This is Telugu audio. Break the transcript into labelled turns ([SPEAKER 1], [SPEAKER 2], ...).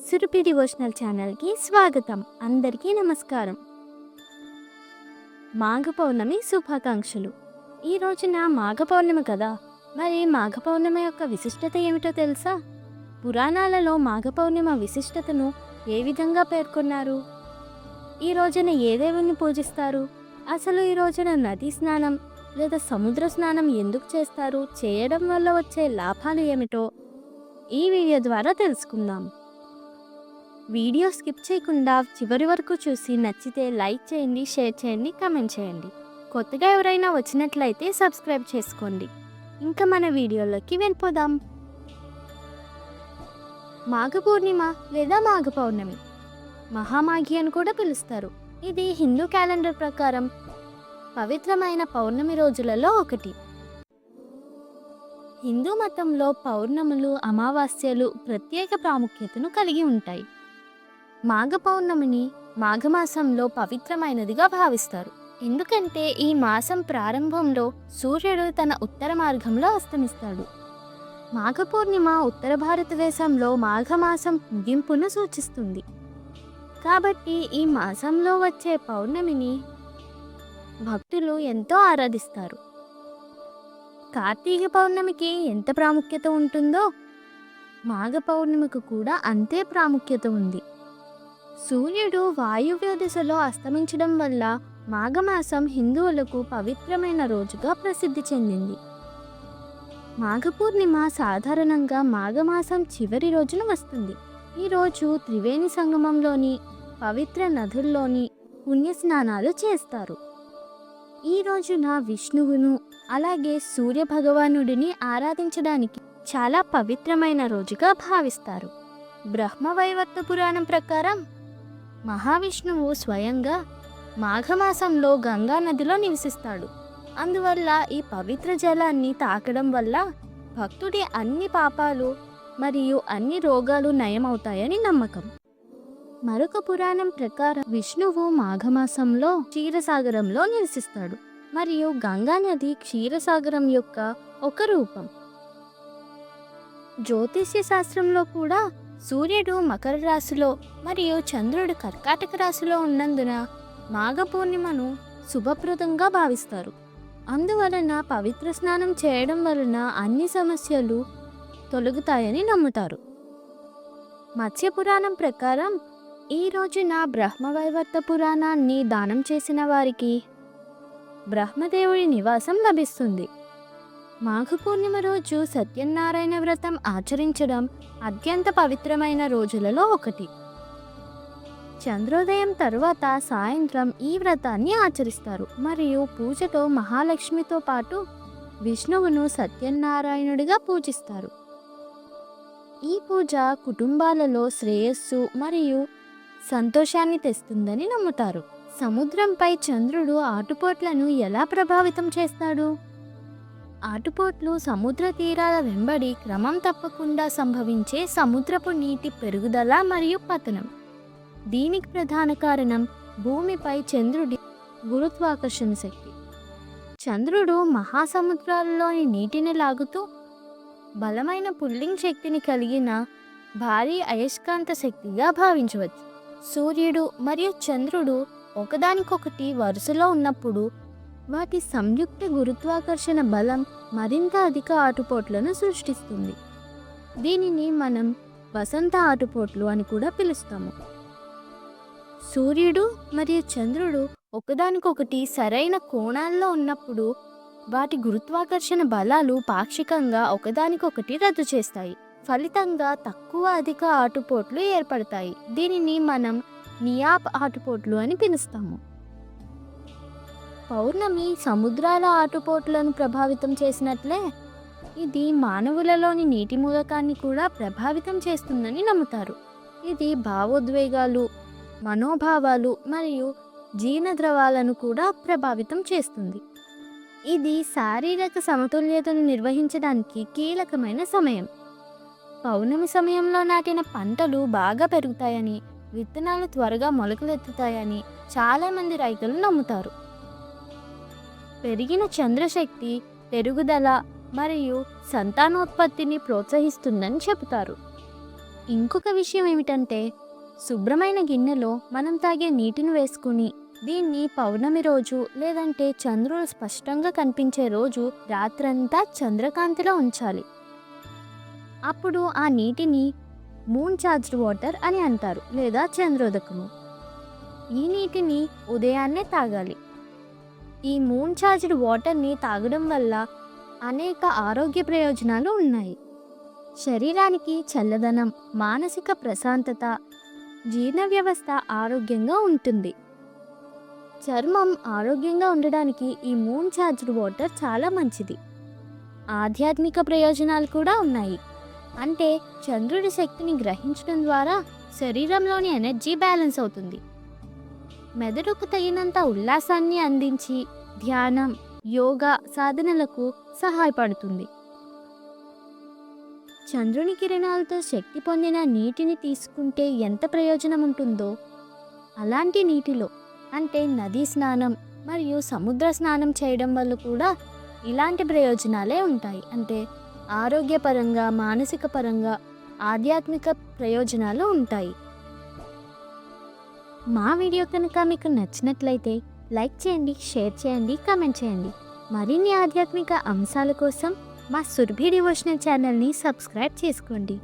[SPEAKER 1] సురభి డివోషనల్ ఛానల్కి స్వాగతం. అందరికీ నమస్కారం. మాఘ పౌర్ణమి శుభాకాంక్షలు. ఈ రోజున మాఘ పౌర్ణమి కదా, మరి మాఘ పౌర్ణమి యొక్క విశిష్టత ఏమిటో తెలుసా? పురాణాలలో మాఘ పౌర్ణమి విశిష్టతను ఏ విధంగా పేర్కొన్నారు? ఈ రోజున ఏ దేవుణ్ణి పూజిస్తారు? అసలు ఈ రోజున నదీ స్నానం లేదా సముద్ర స్నానం ఎందుకు చేస్తారు? చేయడం వల్ల వచ్చే లాభాలు ఏమిటో ఈ వీడియో ద్వారా తెలుసుకుందాం. వీడియో స్కిప్ చేయకుండా చివరి వరకు చూసి నచ్చితే లైక్ చేయండి, షేర్ చేయండి, కామెంట్ చేయండి. కొత్తగా ఎవరైనా వచ్చినట్లయితే సబ్స్క్రైబ్ చేసుకోండి. ఇంకా మన వీడియోలోకి వెళ్ళిపోదాం. మాఘ పూర్ణిమ లేదా మాఘ పౌర్ణమి, మహామాఘి అని కూడా పిలుస్తారు. ఇది హిందూ క్యాలెండర్ ప్రకారం పవిత్రమైన పౌర్ణమి రోజులలో ఒకటి. హిందూ మతంలో పౌర్ణములు, అమావాస్యలు ప్రత్యేక ప్రాముఖ్యతను కలిగి ఉంటాయి. మాఘ పౌర్ణమిని మాఘమాసంలో పవిత్రమైనదిగా భావిస్తారు. ఎందుకంటే ఈ మాసం ప్రారంభంలో సూర్యుడు తన ఉత్తర మార్గంలో అస్తమిస్తాడు. మాఘ పూర్ణిమ ఉత్తర భారతదేశంలో మాఘమాసం ముగింపును సూచిస్తుంది. కాబట్టి ఈ మాసంలో వచ్చే పౌర్ణమిని భక్తులు ఎంతో ఆరాధిస్తారు. కార్తీక పౌర్ణమికి ఎంత ప్రాముఖ్యత ఉంటుందో మాఘ పౌర్ణమికి కూడా అంతే ప్రాముఖ్యత ఉంది. సూర్యుడు వాయువ్య దిశలో అస్తమించడం వల్ల మాఘమాసం హిందువులకు పవిత్రమైన రోజుగా ప్రసిద్ధి చెందింది. మాఘ పూర్ణిమ సాధారణంగా మాఘమాసం చివరి రోజున వస్తుంది. ఈ రోజు త్రివేణి సంగమంలోని పవిత్ర నదుల్లోని పుణ్యస్నానాలు చేస్తారు. ఈ రోజున విష్ణువును అలాగే సూర్య భగవానుడిని ఆరాధించడానికి చాలా పవిత్రమైన రోజుగా భావిస్తారు. బ్రహ్మవైవర్త పురాణం ప్రకారం మహావిష్ణువు స్వయంగా మాఘమాసంలో గంగా నదిలో నివసిస్తాడు. అందువల్ల ఈ పవిత్ర జలాన్ని తాకడం వల్ల భక్తుడి అన్ని పాపాలు మరియు అన్ని రోగాలు నయమవుతాయని నమ్మకం. మరొక పురాణం ప్రకారం విష్ణువు మాఘమాసంలో క్షీరసాగరంలో నివసిస్తాడు మరియు గంగా నది క్షీరసాగరం యొక్క ఒక రూపం. జ్యోతిష్య శాస్త్రంలో కూడా సూర్యుడు మకర రాశిలో మరియు చంద్రుడు కర్కాటక రాశిలో ఉన్నందున మాఘ పూర్ణిమను శుభప్రదంగా భావిస్తారు. అందువలన పవిత్ర స్నానం చేయడం వలన అన్ని సమస్యలు తొలగుతాయని నమ్ముతారు. మత్స్య పురాణం ప్రకారం ఈ రోజున బ్రహ్మవైవర్త పురాణాన్ని దానం చేసిన వారికి బ్రహ్మదేవుడి నివాసం లభిస్తుంది. మాఘ పూర్ణిమ రోజు సత్యనారాయణ వ్రతం ఆచరించడం అత్యంత పవిత్రమైన రోజులలో ఒకటి. చంద్రోదయం తరువాత సాయంత్రం ఈ వ్రతాన్ని ఆచరిస్తారు మరియు పూజతో మహాలక్ష్మితో పాటు విష్ణువును సత్యనారాయణుడిగా పూజిస్తారు. ఈ పూజ కుటుంబాలలో శ్రేయస్సు మరియు సంతోషాన్ని తెస్తుందని నమ్ముతారు. సముద్రంపై చంద్రుడు ఆటుపోట్లను ఎలా ప్రభావితం చేస్తాడు? ఆటుపోట్లు సముద్ర తీరాల వెంబడి క్రమం తప్పకుండా సంభవించే సముద్రపు నీటి పెరుగుదల మరియు పతనం. దీనికి ప్రధాన కారణం భూమిపై చంద్రుడి గురుత్వాకర్షణ శక్తి. చంద్రుడు మహాసముద్రాలలోని నీటిని లాగుతూ బలమైన పుల్లింగ్ శక్తిని కలిగిన భారీ అయస్కాంత శక్తిగా భావించవచ్చు. సూర్యుడు మరియు చంద్రుడు ఒకదానికొకటి వరుసలో ఉన్నప్పుడు వాటి సంయుక్త గురుత్వాకర్షణ బలం మరింత అధిక ఆటుపోట్లను సృష్టిస్తుంది. దీనిని మనం వసంత ఆటుపోట్లు అని కూడా పిలుస్తాము. సూర్యుడు మరియు చంద్రుడు ఒకదానికొకటి సరైన కోణాల్లో ఉన్నప్పుడు వాటి గురుత్వాకర్షణ బలాలు పాక్షికంగా ఒకదానికొకటి రద్దు చేస్తాయి. ఫలితంగా తక్కువ అధిక ఆటుపోట్లు ఏర్పడతాయి. దీనిని మనం నియాప్ ఆటుపోట్లు అని పిలుస్తాము. పౌర్ణమి సముద్రాల ఆటుపోట్లను ప్రభావితం చేసినట్లే ఇది మానవులలోని నీటి మూలకాన్ని కూడా ప్రభావితం చేస్తుందని నమ్ముతారు. ఇది భావోద్వేగాలు, మనోభావాలు మరియు జీర్ణద్రవాలను కూడా ప్రభావితం చేస్తుంది. ఇది శారీరక సమతుల్యతను నిర్వహించడానికి కీలకమైన సమయం. పౌర్ణమి సమయంలో నాటిన పంటలు బాగా పెరుగుతాయని, విత్తనాలు త్వరగా మొలకలెత్తుతాయని చాలామంది రైతులు నమ్ముతారు. పెరిగిన చంద్రశక్తి పెరుగుదల మరియు సంతానోత్పత్తిని ప్రోత్సహిస్తుందని చెబుతారు. ఇంకొక విషయం ఏమిటంటే, శుభ్రమైన గిన్నెలో మనం తాగే నీటిని వేసుకుని దీన్ని పౌర్ణమి రోజు లేదంటే చంద్రుడు స్పష్టంగా కనిపించే రోజు రాత్రంతా చంద్రకాంతిలో ఉంచాలి. అప్పుడు ఆ నీటిని మూన్ చార్జ్డ్ వాటర్ అని అంటారు లేదా చంద్రోదకము. ఈ నీటిని ఉదయాన్నే తాగాలి. ఈ మూన్ చార్జ్డ్ వాటర్ని తాగడం వల్ల అనేక ఆరోగ్య ప్రయోజనాలు ఉన్నాయి. శరీరానికి చల్లదనం, మానసిక ప్రశాంతత, జీర్ణ వ్యవస్థ ఆరోగ్యంగా ఉంటుంది. చర్మం ఆరోగ్యంగా ఉండడానికి ఈ మూన్ చార్జ్డ్ వాటర్ చాలా మంచిది. ఆధ్యాత్మిక ప్రయోజనాలు కూడా ఉన్నాయి. అంటే చంద్రుడి శక్తిని గ్రహించడం ద్వారా శరీరంలోని ఎనర్జీ బ్యాలెన్స్ అవుతుంది. మెదడుకు తగినంత ఉల్లాసాన్ని అందించి ధ్యానం, యోగా సాధనలకు సహాయపడుతుంది. చంద్రుని కిరణాలతో శక్తి పొందిన నీటిని తీసుకుంటే ఎంత ప్రయోజనం ఉంటుందో, అలాంటి నీటిలో అంటే నదీ స్నానం మరియు సముద్ర స్నానం చేయడం వల్ల కూడా ఇలాంటి ప్రయోజనాలే ఉంటాయి. అంటే ఆరోగ్యపరంగా, మానసిక పరంగా, ఆధ్యాత్మిక ప్రయోజనాలు ఉంటాయి. మా వీడియో కనుక మీకు నచ్చినట్లయితే లైక్ చేయండి, షేర్ చేయండి, కామెంట్ చేయండి. మరిన్ని ఆధ్యాత్మిక అంశాల కోసం మా సురభి డివోషనల్ ఛానల్ని సబ్స్క్రైబ్ చేసుకోండి.